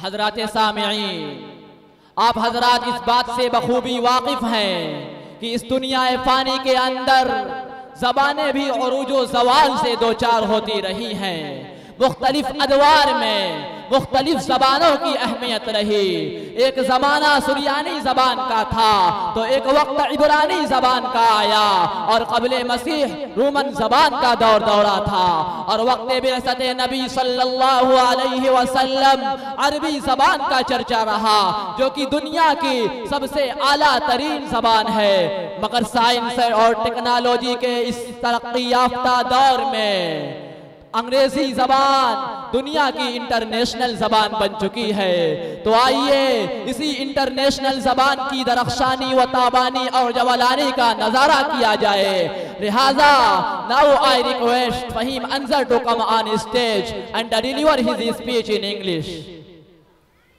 حضرات سامعین، آپ حضرات اس بات سے بخوبی واقف ہیں کہ اس دنیا فانی کے اندر زبانیں بھی عروج و زوال سے دوچار ہوتی رہی ہیں۔ مختلف ادوار میں مختلف زبانوں کی اہمیت رہی۔ ایک زمانہ سریانی زبان کا تھا تو ایک وقت عبرانی زبان کا آیا، اور قبل مسیح رومن زبان کا دورہ تھا، اور وقت بعثت نبی صلی اللہ علیہ وسلم عربی زبان کا چرچا رہا، جو کہ دنیا کی سب سے اعلیٰ ترین زبان ہے۔ مگر سائنس اور ٹیکنالوجی کے اس ترقی یافتہ دور میں انگریزی زبان دنیا کی انٹرنیشنل زبان بن چکی ہے۔ تو آئیے اسی انٹرنیشنل زبان کی درخشانی و تابانی اور جولانی کا نظارہ کیا جائے۔ لہذا now I request Fahim Anzar to come on stage and deliver his speech in English.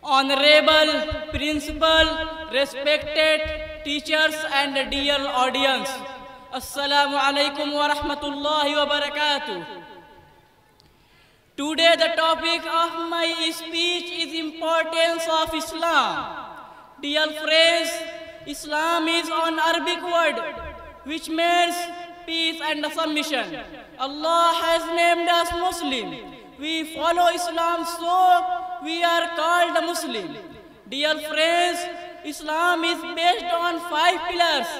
Honorable Principal, respected teachers and dear audience, Assalamu alaikum wa rahmatullahi wa barakatuh. Today the topic of my speech is importance of Islam. Dear friends, Islam is an Arabic word which means peace and submission. Allah has named us Muslim. We follow Islam, so we are called Muslim. Dear friends, Islam is based on 5 pillars.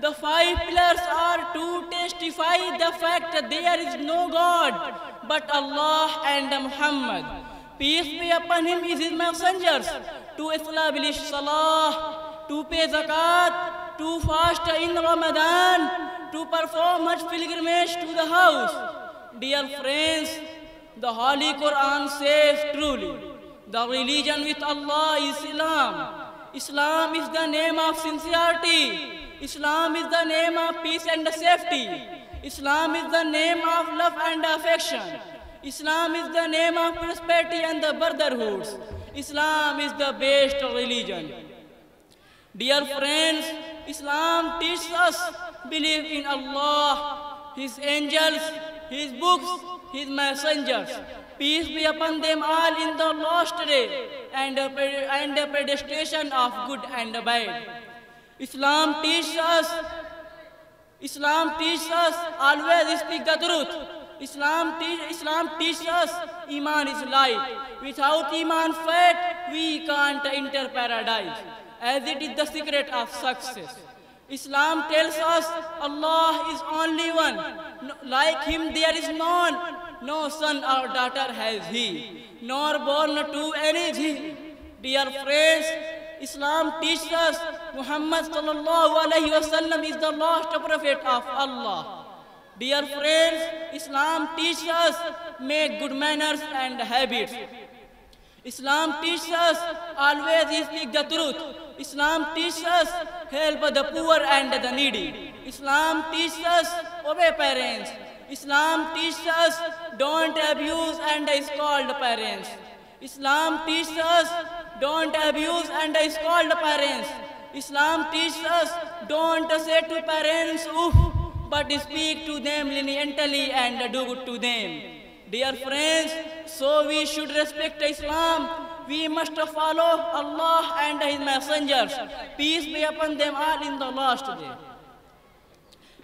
The 5 pillars are to testify the fact that there is no God but Allah and Muhammad, peace be upon him, is his messengers, to establish salah, to pay zakat, to fast in Ramadan, to perform Hajj pilgrimage to the house. Dear friends, the Holy Quran says truly, the religion with Allah is Islam. Islam is the name of sincerity. Islam is the name of peace and safety. Islam is the name of love and affection. Islam is the name of prosperity and the brotherhoods. Islam is the best religion. Dear friends, Islam teaches us believe in Allah, His angels, His books, His messengers. Peace be upon them all in the last day, and the predestination of good and bad. Islam teaches us always speak the truth. Islam teaches us Iman is light. Without Iman faith, we can't enter paradise, as it is the secret of success. Islam tells us Allah is only one. Like Him there is none. No son or daughter has He, nor born to any He. Dear friends, Islam teaches us Muhammad sallallahu alayhi wa sallam is the last prophet of Allah. Dear friends, Islam teaches us make good manners and habits. Islam teaches us always speak the truth. Islam teaches us help the poor and the needy. Islam teaches us obey parents. Islam teaches us don't abuse and scold parents. Islam teaches us don't abuse and scold parents. Islam teaches us don't say to parents oof, but speak to them leniently and do good to them. Dear friends, so we should respect Islam. We must follow Allah and His messengers. Peace be upon them all in the last day.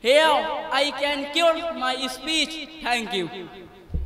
Here I can conclude my speech. Thank you.